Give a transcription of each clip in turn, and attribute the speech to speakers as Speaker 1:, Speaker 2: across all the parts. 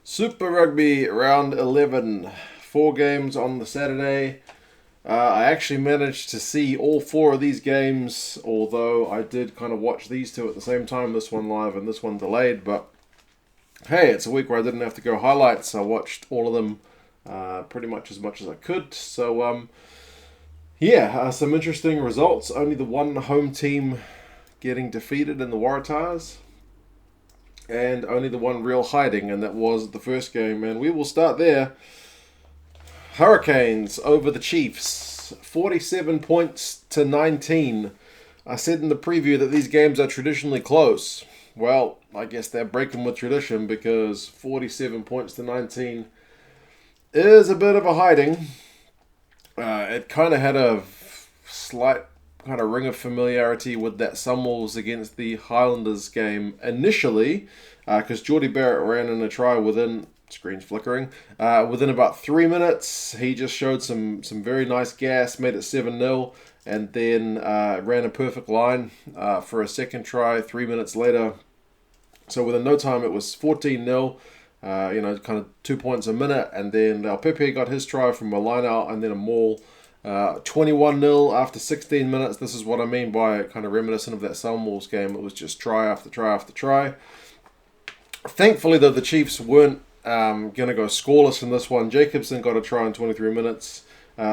Speaker 1: Super Rugby round 11. 4 games on the Saturday. I actually managed to see all four of these games, although I did kind of watch these two at the same time, this one live and this one delayed. But hey, it's a week where I didn't have to go highlights. I watched all of them pretty much as I could. So, some interesting results. Only the one home team getting defeated in the Waratahs and only the one real hiding, and that was the first game. And we will start there. Hurricanes over the Chiefs, 47 points to 19. I said in the preview that these games are traditionally close. Well, I guess they're breaking with tradition because 47 points to 19 is a bit of a hiding. It kind of had a slight kind of ring of familiarity with that Sunwolves against the Highlanders game initially, because Geordie Barrett ran in a try within screen's flickering. Within about 3 minutes, he just showed some very nice gas, made it 7-0, and then ran a perfect line for a second try 3 minutes later. So within no time, it was 14-0. Kind of 2 points a minute, and then Pepe got his try from a line out, and then a maul. 21-0 after 16 minutes. This is what I mean by kind of reminiscent of that Sunwolves game. It was just try after try after try. Thankfully, though, the Chiefs weren't going to go scoreless in this one. Jacobson got a try in 23 minutes.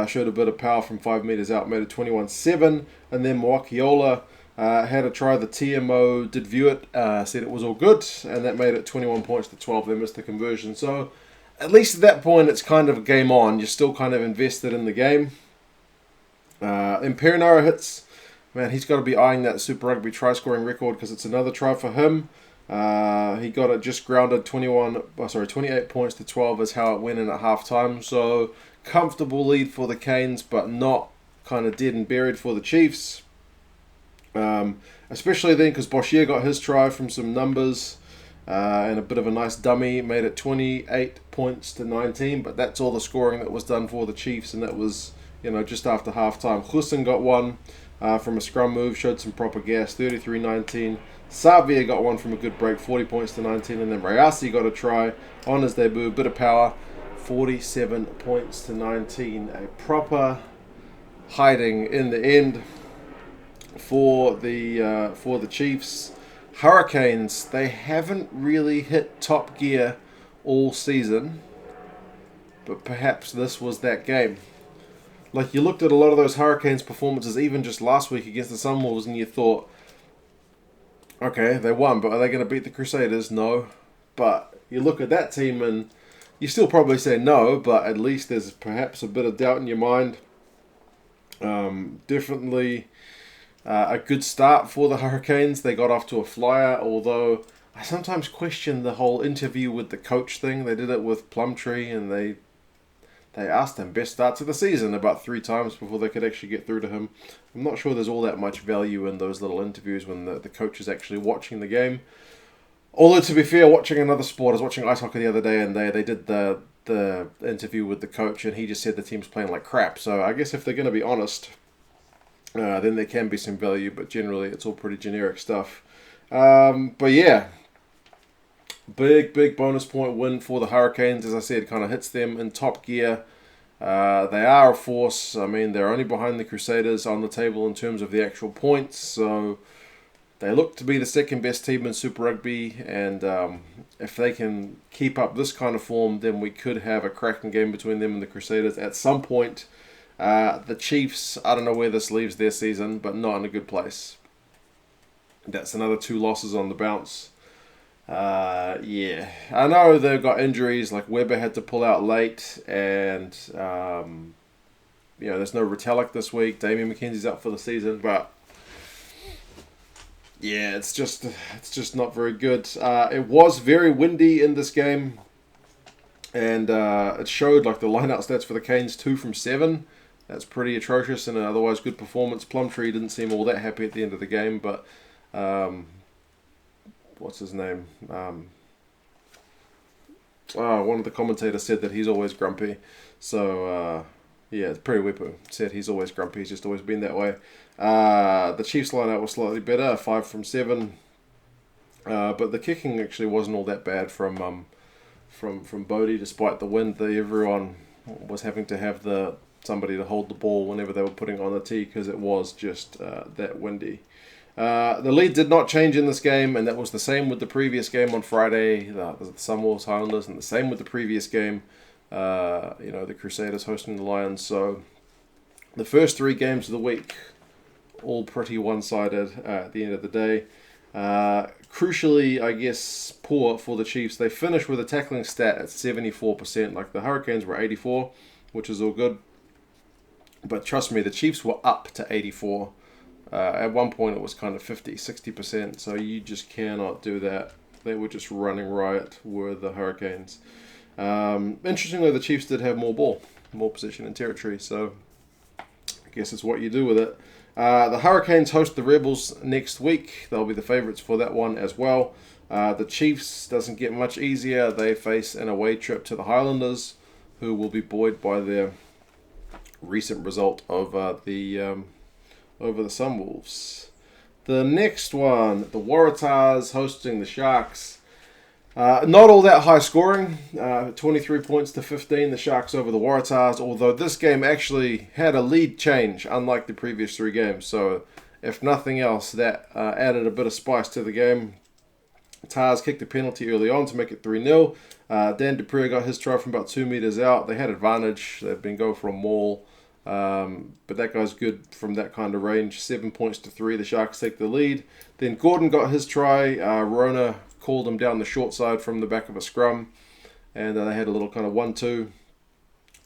Speaker 1: Showed a bit of power from 5 meters out, made it 21-7. And then Mwakiola had a try. The TMO did view it, said it was all good, and that made it 21 points to 12. They missed the conversion. So at least at that point, it's kind of game on. You're still kind of invested in the game. Imperinara hits. Man, he's got to be eyeing that Super Rugby try scoring record because it's another try for him. He got it just grounded 28 points to 12 is how it went in at half time. So comfortable lead for the Canes, but not kind of dead and buried for the Chiefs. Especially then because Boshier got his try from some numbers and a bit of a nice dummy, made it 28 points to 19. But that's all the scoring that was done for the Chiefs, and that was just after half time. Hussen got one from a scrum move, showed some proper gas, 33-19. Savia got one from a good break, 40 points to 19. And then Rayasi got a try on his debut, bit of power, 47 points to 19. A proper hiding in the end for the Chiefs. Hurricanes, they haven't really hit top gear all season, but perhaps this was that game. Like, you looked at a lot of those Hurricanes performances, even just last week against the Sunwolves, and you thought, okay, they won, but are they going to beat the Crusaders? No. But you look at that team and you still probably say no, but at least there's perhaps a bit of doubt in your mind. Definitely a good start for the Hurricanes. They got off to a flyer, although I sometimes question the whole interview with the coach thing. They did it with Plumtree, and they asked him best starts of the season about 3 times before they could actually get through to him. I'm not sure there's all that much value in those little interviews when the coach is actually watching the game. Although, to be fair, watching another sport, I was watching ice hockey the other day, and they did the interview with the coach, and he just said the team's playing like crap. So I guess if they're going to be honest, then there can be some value, but generally it's all pretty generic stuff. But yeah, big bonus point win for the Hurricanes. As I said, kind of hits them in top gear. They are a force. I mean, they're only behind the Crusaders on the table in terms of the actual points. So they look to be the second best team in Super Rugby. And if they can keep up this kind of form, then we could have a cracking game between them and the Crusaders at some point. The Chiefs, I don't know where this leaves their season, but not in a good place. That's another 2 losses on the bounce. I know they've got injuries, like Weber had to pull out late, and there's no Retallick this week. Damien McKenzie's out for the season, but yeah, it's just not very good. It was very windy in this game, and it showed like the line-out stats for the Canes, 2 from 7. That's pretty atrocious in an otherwise good performance. Plumtree didn't seem all that happy at the end of the game, but what's his name? One of the commentators said that he's always grumpy. So, it's Perry Whippo said he's always grumpy. He's just always been that way. The Chiefs line-out was slightly better, 5 from 7. But the kicking actually wasn't all that bad from from Bodie, despite the wind. Everyone was having to have somebody to hold the ball whenever they were putting on the tee because it was just that windy. The lead did not change in this game, and that was the same with the previous game on Friday, the Sunwolves Highlanders, and the same with the previous game, the Crusaders hosting the Lions. So the first 3 games of the week, all pretty one-sided at the end of the day. Crucially, I guess, poor for the Chiefs. They finished with a tackling stat at 74%. Like the Hurricanes were 84, which is all good. But trust me, the Chiefs were up to 84. At one point, it was kind of 50, 60%. So you just cannot do that. They were just running riot, were the Hurricanes. Interestingly, the Chiefs did have more ball, more possession and territory. So I guess it's what you do with it. The Hurricanes host the Rebels next week. They'll be the favourites for that one as well. The Chiefs doesn't get much easier. They face an away trip to the Highlanders, who will be buoyed by their recent result of over the Sunwolves. The next one, the Waratahs hosting the Sharks. Not all that high scoring, 23 points to 15, the Sharks over the Waratahs, although this game actually had a lead change, unlike the previous 3 games. So, if nothing else, that added a bit of spice to the game. Tars kicked a penalty early on to make it 3-0. Dan Dupree got his try from about 2 metres out. They had advantage. They'd been going for a maul. But that guy's good from that kind of range. 7 points to 3, the Sharks take the lead. Then Gordon got his try. Rona called him down the short side from the back of a scrum, and they had a little kind of 1-2.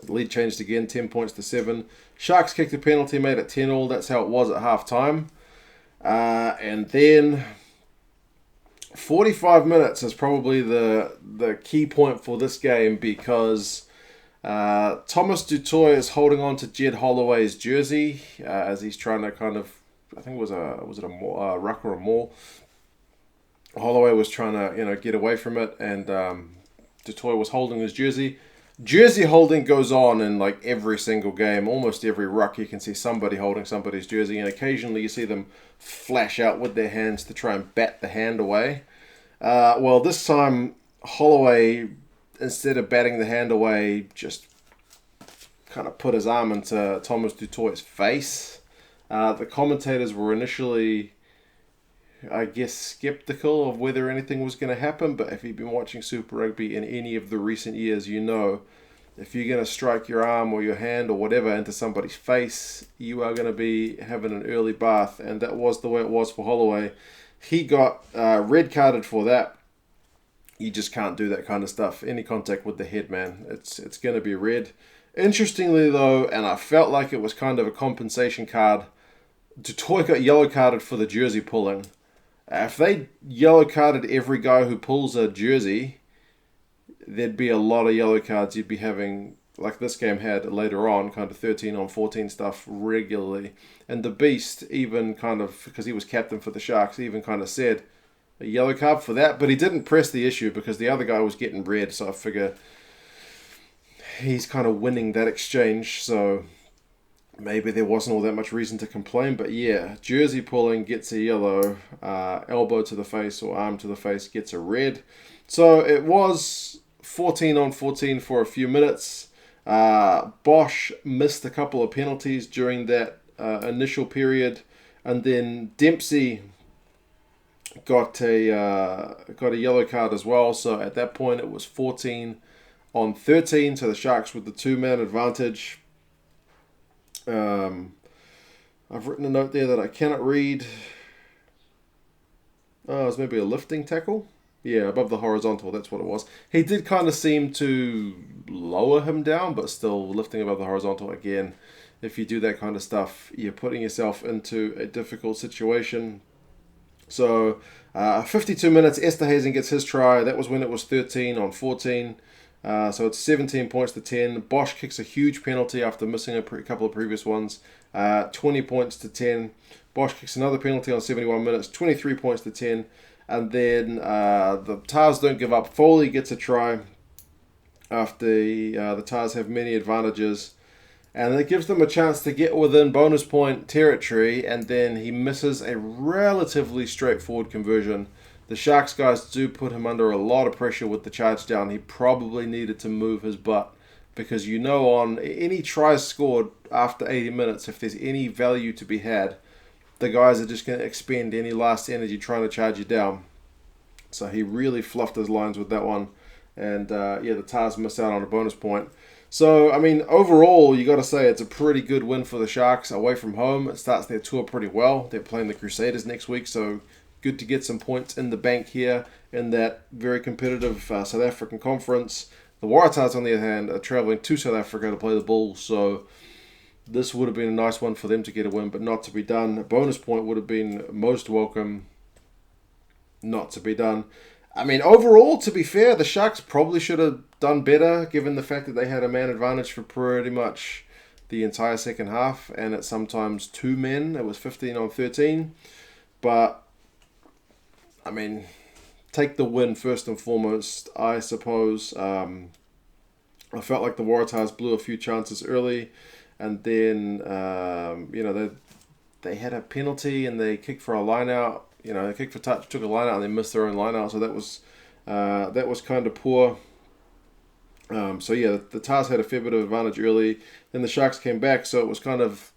Speaker 1: The lead changed again, 10 points to 7. Sharks kicked a penalty, made it 10-all. That's how it was at half time. And then 45 minutes is probably the key point for this game, because Thomas Dutoit is holding on to Jed Holloway's jersey as he's trying to kind of, I think was it a ruck or a maul? Holloway was trying to get away from it, and Dutoit was holding his jersey. Jersey holding goes on in like every single game. Almost every ruck you can see somebody holding somebody's jersey, and occasionally you see them flash out with their hands to try and bat the hand away. Well, this time Holloway, instead of batting the hand away, just kind of put his arm into Thomas Dutoit's face. The commentators were initially, I guess, skeptical of whether anything was going to happen, but if you've been watching Super Rugby in any of the recent years, you know if you're going to strike your arm or your hand or whatever into somebody's face, you are going to be having an early bath, and that was the way it was for Holloway. He got red carded for that. You just can't do that kind of stuff. Any contact with the head, man, it's going to be red. Interestingly, though, and I felt like it was kind of a compensation card, Dutoit got yellow carded for the jersey pulling. If they yellow carded every guy who pulls a jersey, there'd be a lot of yellow cards you'd be having, like this game had later on, kind of 13-on-14 stuff regularly. And the Beast even kind of, because he was captain for the Sharks, he even kind of said a yellow card for that, but he didn't press the issue because the other guy was getting red, so I figure he's kind of winning that exchange, so maybe there wasn't all that much reason to complain. But yeah, jersey pulling gets a yellow, elbow to the face or arm to the face gets a red. So it was 14-on-14 for a few minutes. Bosch missed a couple of penalties during that initial period, and then Dempsey got a yellow card as well. So at that point it was 14-on-13, so the Sharks with the 2-man advantage. I've written a note there that I cannot read. Oh, it was maybe a lifting tackle? Yeah, above the horizontal, that's what it was. He did kind of seem to lower him down, but still lifting above the horizontal. Again, if you do that kind of stuff, you're putting yourself into a difficult situation. So, 52 minutes, Esterhazen gets his try. That was when it was 13-on-14. So it's 17 points to 10. Bosch kicks a huge penalty after missing a couple of previous ones. 20 points to 10. Bosch kicks another penalty on 71 minutes. 23 points to 10. And then the Tars don't give up. Foley gets a try after the Tars have many advantages. And it gives them a chance to get within bonus point territory. And then he misses a relatively straightforward conversion the Sharks guys do put him under a lot of pressure with the charge down. He probably needed to move his butt because on any tries scored after 80 minutes, if there's any value to be had, the guys are just going to expend any last energy trying to charge you down. So he really fluffed his lines with that one. And the Tars missed out on a bonus point. So, I mean, overall, you got to say it's a pretty good win for the Sharks away from home. It starts their tour pretty well. They're playing the Crusaders next week, so good to get some points in the bank here in that very competitive South African conference. The Waratahs, on the other hand, are travelling to South Africa to play the Bulls, so this would have been a nice one for them to get a win, but not to be done. A bonus point would have been most welcome, not to be done. I mean, overall, to be fair, the Sharks probably should have done better, given the fact that they had a man advantage for pretty much the entire second half, and at sometimes two men. It was 15-13. But, I mean, take the win first and foremost, I suppose. I felt like the Waratahs blew a few chances early, and then, they had a penalty and they kicked for a line-out. They kicked for touch, took a line out, and they missed their own line out. So that was kind of poor. The Tars had a fair bit of advantage early. Then the Sharks came back, so it was kind of,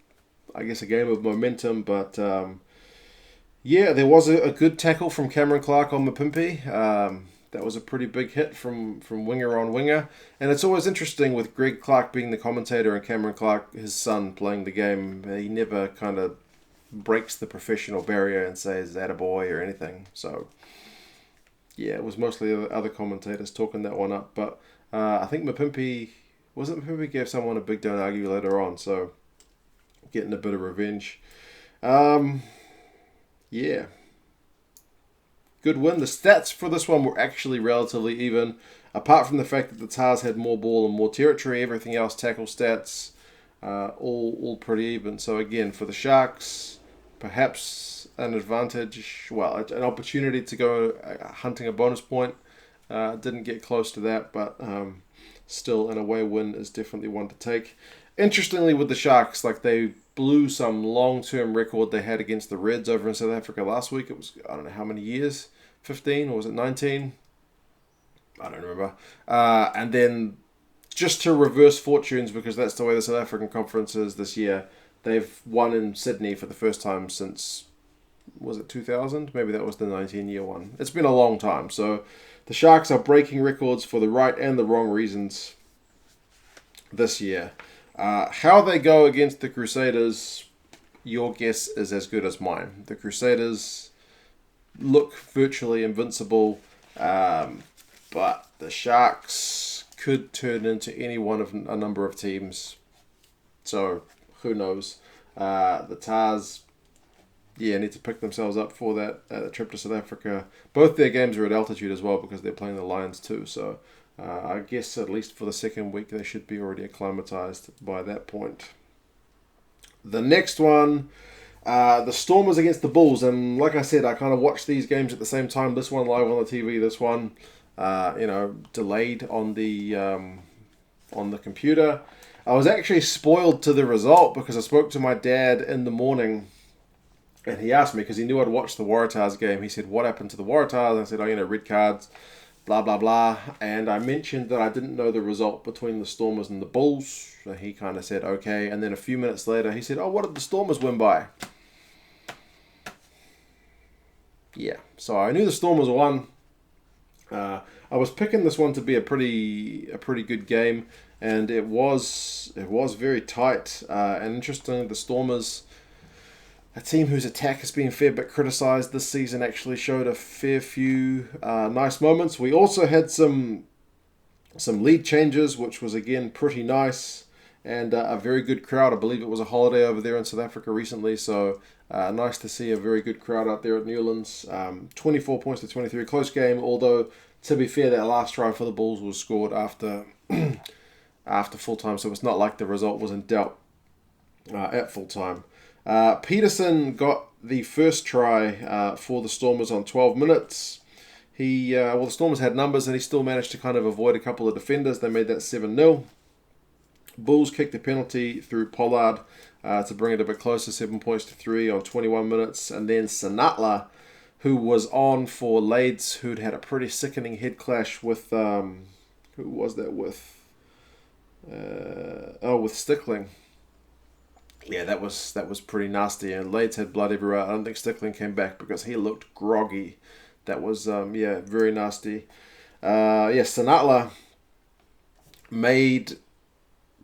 Speaker 1: I guess, a game of momentum. But there was a good tackle from Cameron Clark on Mapimpi. That was a pretty big hit from winger on winger. And it's always interesting with Greg Clark being the commentator and Cameron Clark, his son, playing the game. He never kind of breaks the professional barrier and says attaboy or anything. So, it was mostly other commentators talking that one up. But I think Mapimpi gave someone a big don't argue later on. So, getting a bit of revenge. Good win. The stats for this one were actually relatively even. Apart from the fact that the Tars had more ball and more territory, everything else, tackle stats, all pretty even. So again, for the Sharks, perhaps an advantage, an opportunity to go hunting a bonus point. Didn't get close to that, but still an away win is definitely one to take. Interestingly, with the Sharks, they blew some long-term record they had against the Reds over in South Africa last week. It was, I don't know how many years, 15 or was it 19? I don't remember. And then just to reverse fortunes, because that's the way the South African conference is this year, they've won in Sydney for the first time since, was it 2000? Maybe that was the 19-year one. It's been a long time. So the Sharks are breaking records for the right and the wrong reasons this year. How they go against the Crusaders, your guess is as good as mine. The Crusaders look virtually invincible, but the Sharks could turn into any one of a number of teams. So who knows? The Tars, need to pick themselves up for that trip to South Africa. Both their games are at altitude as well because they're playing the Lions too. So I guess at least for the second week they should be already acclimatized by that point. The next one, the Stormers against the Bulls, and like I said, I kind of watched these games at the same time. This one live on the TV, this one, delayed on the computer. I was actually spoiled to the result because I spoke to my dad in the morning, and he asked me because he knew I'd watched the Waratahs game. He said, "What happened to the Waratahs?" And I said, red cards, blah blah blah. And I mentioned that I didn't know the result between the Stormers and the Bulls. So he kind of said, "Okay." And then a few minutes later, he said, "Oh, what did the Stormers win by?" So I knew the Stormers won. I was picking this one to be a pretty good game, and it was very tight. And interesting, the Stormers, a team whose attack has been a fair bit criticised this season, actually showed a fair few nice moments. We also had some lead changes, which was again pretty nice, and a very good crowd. I believe it was a holiday over there in South Africa recently, so nice to see a very good crowd out there at Newlands. 24 points to 23, close game, although to be fair, that last try for the Bulls was scored after full time, so it's not like the result was in doubt at full time. Peterson got the first try for the Stormers on 12 minutes. The Stormers had numbers, and he still managed to kind of avoid a couple of defenders. They made that 7-0. Bulls kicked the penalty through Pollard to bring it a bit closer, 7 points to 3 on 21 minutes. And then Sanatla who was on for Leeds, who'd had a pretty sickening head clash with who was that with? With Stickling. Yeah, that was pretty nasty, and Leeds had blood everywhere. I don't think Stickling came back because he looked groggy. That was very nasty. Sinatla made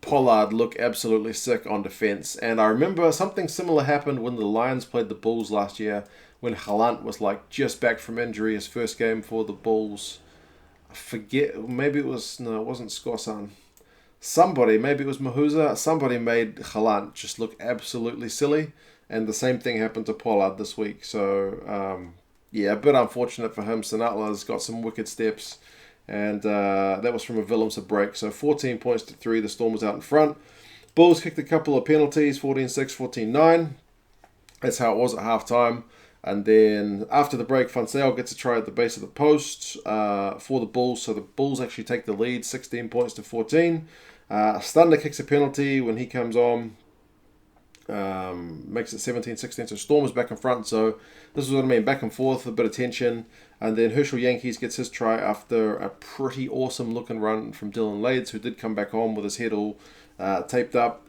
Speaker 1: Pollard look absolutely sick on defense, and I remember something similar happened when the Lions played the Bulls last year, when Halant was like just back from injury, his first game for the Bulls. I forget, maybe it wasn't Skorsan. Somebody, maybe it was Mahuza, somebody made Halant just look absolutely silly, and the same thing happened to Pollard this week. So, a bit unfortunate for him. Sinatla's got some wicked steps, and that was from a Willemse break. So 14 points to 3, the Storm was out in front. Bulls kicked a couple of penalties, 14-6, 14-9. That's how it was at halftime. And then after the break, Fonseca gets a try at the base of the post for the Bulls. So the Bulls actually take the lead, 16 points to 14. Stunder kicks a penalty when he comes on. Makes it 17-16. So Storm is back in front. So this is what I mean, back and forth, a bit of tension. And then Herschel Yankees gets his try after a pretty awesome looking run from Dylan Leeds, who did come back on with his head all taped up.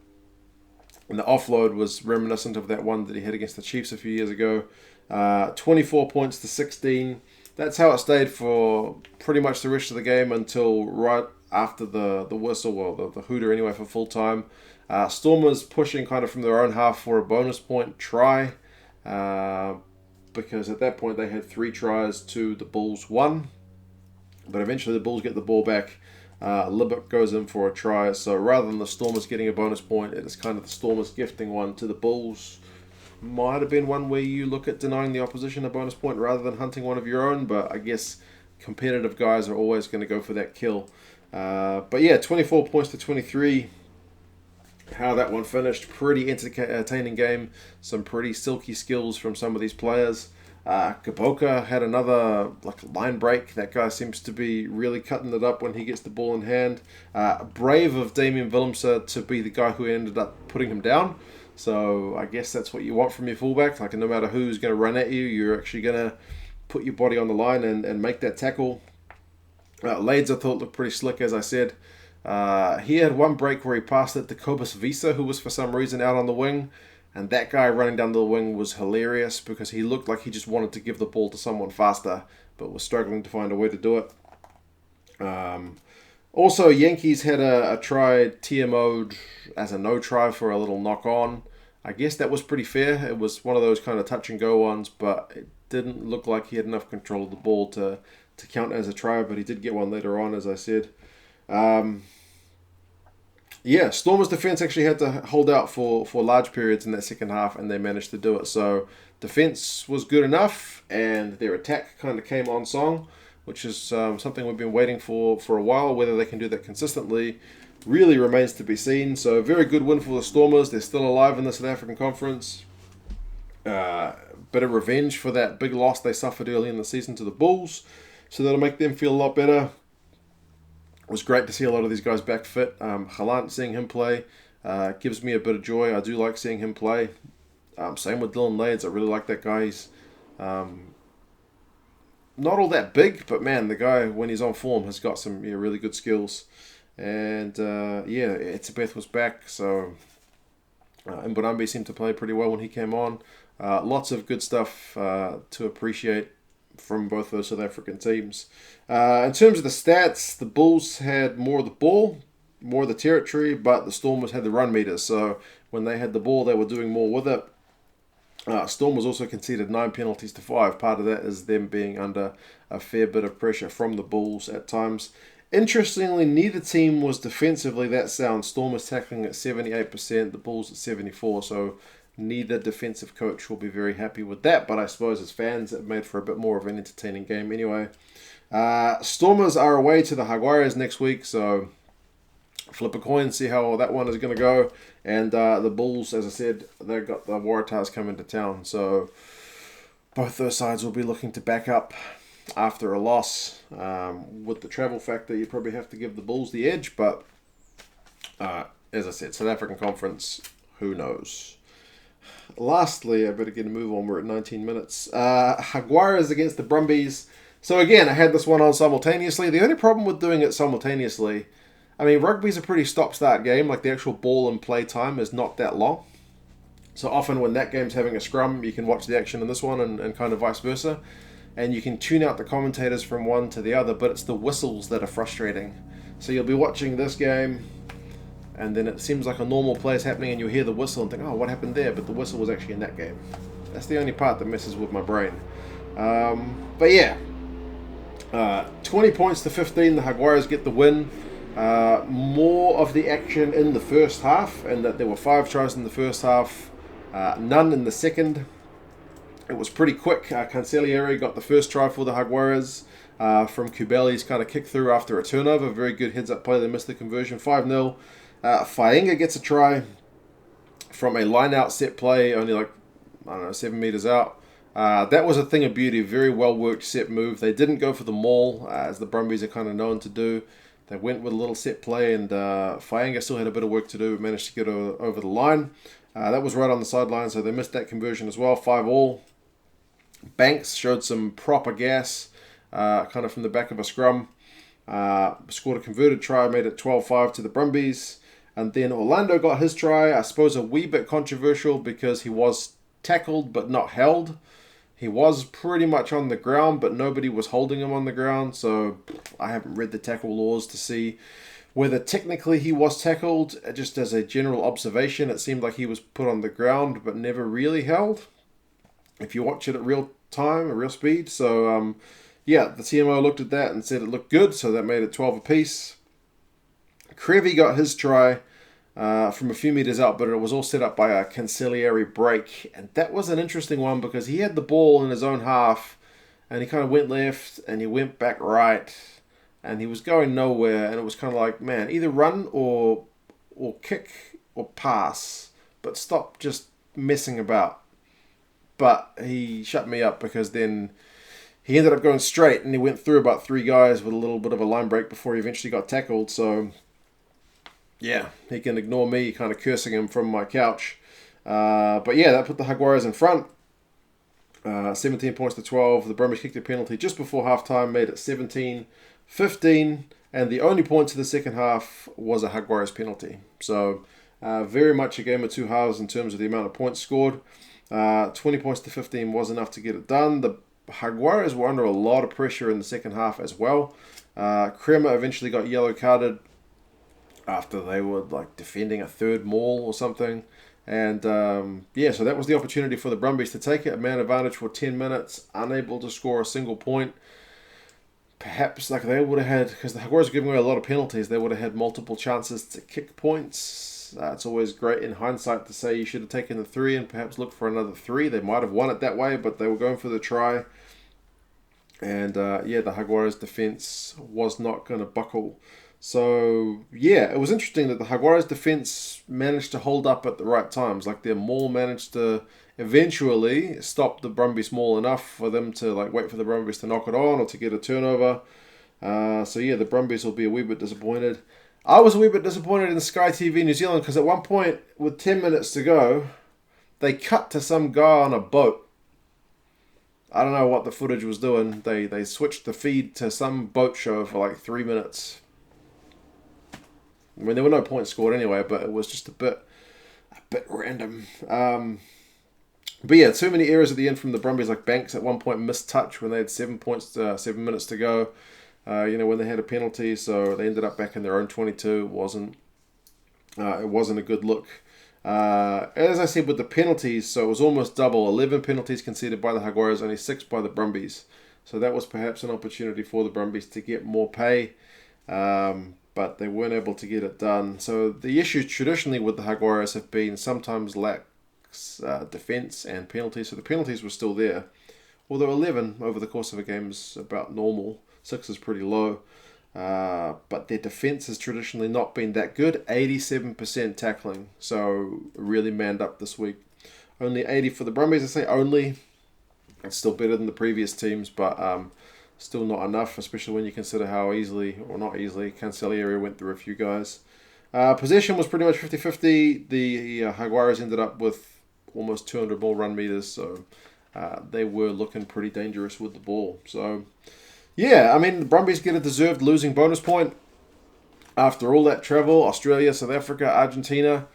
Speaker 1: And the offload was reminiscent of that one that he had against the Chiefs a few years ago. 24 points to 16. That's how it stayed for pretty much the rest of the game until right after the whistle, well, the hooter anyway, for full time. Stormers pushing kind of from their own half for a bonus point try, because at that point they had 3 tries to the Bulls 1. But eventually the Bulls get the ball back. Libbock goes in for a try. So rather than the Stormers getting a bonus point, it is kind of the Stormers gifting one to the Bulls. Might have been one where you look at denying the opposition a bonus point rather than hunting one of your own, but I guess competitive guys are always going to go for that kill. 24 points to 23. How that one finished, pretty entertaining game. Some pretty silky skills from some of these players. Gaboka had another line break. That guy seems to be really cutting it up when he gets the ball in hand. Brave of Damien Willemse to be the guy who ended up putting him down. So I guess that's what you want from your fullback. No matter who's going to run at you, you're actually going to put your body on the line and make that tackle. Leeds, I thought, looked pretty slick, as I said. He had one break where he passed it to Cobus Visa, who was for some reason out on the wing. And that guy running down the wing was hilarious because he looked like he just wanted to give the ball to someone faster, but was struggling to find a way to do it. Also, Yankees had a try TMO'd as a no try for a little knock on. I guess that was pretty fair. It was one of those kind of touch and go ones, but it didn't look like he had enough control of the ball to count as a try, but he did get one later on, as I said. Stormers' defense actually had to hold out for large periods in that second half, and they managed to do it. So defense was good enough, and their attack kind of came on song, which is something we've been waiting for a while. Whether they can do that consistently really remains to be seen. So very good win for the Stormers. They're still alive in the South African Conference. Bit of revenge for that big loss they suffered early in the season to the Bulls. So that'll make them feel a lot better. It was great to see a lot of these guys back fit. Halant, seeing him play gives me a bit of joy. I do like seeing him play. Same with Dylan Leeds. I really like that guy. He's not all that big, but man, the guy, when he's on form, has got some really good skills. And Etzebeth was back, so Brumbies seemed to play pretty well when he came on. Lots of good stuff to appreciate from both those South African teams. In terms of the stats, the Bulls had more of the ball, more of the territory, but the Stormers had the run meters. So when they had the ball, they were doing more with it. Stormers also conceded 9 penalties to 5. Part of that is them being under a fair bit of pressure from the Bulls at times. Interestingly, neither team was defensively that sound. Stormers tackling at 78%, the Bulls at 74%. So neither defensive coach will be very happy with that. But I suppose as fans, it made for a bit more of an entertaining game anyway. Stormers are away to the Jaguares next week, so flip a coin, see how that one is going to go. And the Bulls, as I said, they've got the Waratahs coming to town. So both those sides will be looking to back up after a loss. With the travel factor, you probably have to give the Bulls the edge. But as I said, South African Conference, who knows? Lastly, I better get a move on. We're at 19 minutes. Jaguares against the Brumbies. So again, I had this one on simultaneously. The only problem with doing it simultaneously, I mean, rugby's a pretty stop-start game. Like the actual ball and play time is not that long. So often when that game's having a scrum, you can watch the action in this one and kind of vice versa. And you can tune out the commentators from one to the other, but it's the whistles that are frustrating. So you'll be watching this game, and then it seems like a normal play is happening, and you'll hear the whistle and think, oh, what happened there? But the whistle was actually in that game. That's the only part that messes with my brain. But yeah, 20 points to 15, the Jaguares get the win. More of the action in the first half, and that there were 5 tries in the first half, none in the second. It was pretty quick. Cancelliere got the first try for the Jaguares from Kubeli's kind of kick through after a turnover. Very good heads-up play. They missed the conversion, 5-0. Faenga gets a try from a line-out set play, only like, 7 meters out. That was a thing of beauty. Very well-worked set move. They didn't go for the maul, as the Brumbies are kind of known to do. They went with a little set play, and Faenga still had a bit of work to do, but managed to get over the line. That was right on the sideline, so they missed that conversion as well, 5-all. Banks showed some proper gas, kind of from the back of a scrum. Scored a converted try, made it 12-5 to the Brumbies. And then Orlando got his try, I suppose a wee bit controversial because he was tackled but not held. He was pretty much on the ground, but nobody was holding him on the ground. So I haven't read the tackle laws to see whether technically he was tackled. Just as a general observation, it seemed like he was put on the ground but never really held, if you watch it at real time, at real speed. So, yeah, the TMO looked at that and said it looked good, so that made it 12 apiece. Krevy got his try from a few meters out, but it was all set up by a Cancelliere break. And that was an interesting one because he had the ball in his own half, and he kind of went left, and he went back right, and he was going nowhere, and it was kind of like, man, either run or kick or pass, but stop just messing about. But he shut me up because then he ended up going straight and he went through about 3 guys with a little bit of a line break before he eventually got tackled. So, yeah, he can ignore me kind of cursing him from my couch. But yeah, that put the Jaguares in front. 17 points to 12. The Brumbies kicked a penalty just before halftime, made it 17-15. And the only point to the second half was a Jaguares penalty. So, very much a game of 2 halves in terms of the amount of points scored. 20 points to 15 was enough to get it done. The Jaguares were under a lot of pressure in the second half as well. Crema eventually got yellow carded after they were like defending a third maul or something. And yeah, so that was the opportunity for the Brumbies to take it. A man advantage for 10 minutes, unable to score a single point. Perhaps like they would have had, because the Jaguares were giving away a lot of penalties, they would have had multiple chances to kick points. It's always great in hindsight to say you should have taken the 3 and perhaps looked for another 3. They might have won it that way, but they were going for the try. And yeah, the Jaguares defense was not going to buckle. So yeah, it was interesting that the Jaguares defense managed to hold up at the right times. Like their maul managed to eventually stop the Brumbies maul enough for them to like wait for the Brumbies to knock it on or to get a turnover. So yeah, the Brumbies will be a wee bit disappointed. I was a wee bit disappointed in Sky TV New Zealand because at one point, with 10 minutes to go, they cut to some guy on a boat. I don't know what the footage was doing. They switched the feed to some boat show for like 3 minutes. I mean, there were no points scored anyway, but it was just a bit random. But yeah, too many errors at the end from the Brumbies. Like Banks at one point missed touch when they had 7 minutes to go. When they had a penalty, so they ended up back in their own 22. It wasn't a good look. As I said with the penalties, so it was almost double. 11 penalties conceded by the Jaguares, only 6 by the Brumbies. So that was perhaps an opportunity for the Brumbies to get more pay, but they weren't able to get it done. So the issues traditionally with the Jaguares have been sometimes lacks defence and penalties. So the penalties were still there, although 11 over the course of a game is about normal. 6 is pretty low. But their defense has traditionally not been that good. 87% tackling. So really manned up this week. Only 80 for the Brumbies. I say only. It's still better than the previous teams, but still not enough, especially when you consider how easily, or not easily, Cancelliere went through a few guys. Possession was pretty much 50-50. The Jaguares ended up with almost 200 more run meters, so they were looking pretty dangerous with the ball. So, yeah, I mean, the Brumbies get a deserved losing bonus point after all that travel, Australia, South Africa, Argentina.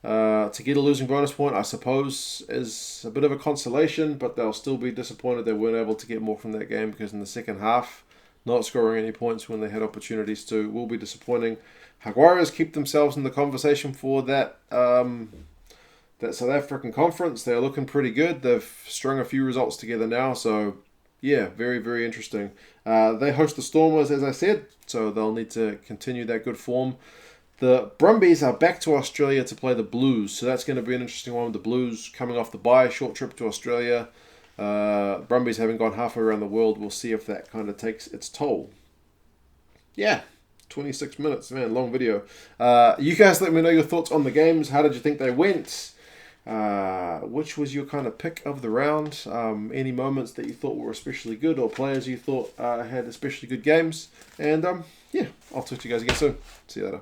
Speaker 1: To get a losing bonus point, I suppose, is a bit of a consolation, but they'll still be disappointed they weren't able to get more from that game, because in the second half, not scoring any points when they had opportunities to will be disappointing. Jaguares keep themselves in the conversation for that South African conference. They're looking pretty good. They've strung a few results together now, so yeah, very, very interesting. They host the Stormers, as I said, so they'll need to continue that good form. The Brumbies are back to Australia to play the Blues, so that's going to be an interesting one with the Blues coming off the bye, short trip to Australia. Brumbies having gone halfway around the world, we'll see if that kind of takes its toll. Yeah, 26 minutes, man, long video. You guys let me know your thoughts on the games. How did you think they went? Which was your kind of pick of the round? Any moments that you thought were especially good, or players you thought had especially good games? And yeah, I'll talk to you guys again soon. See you later.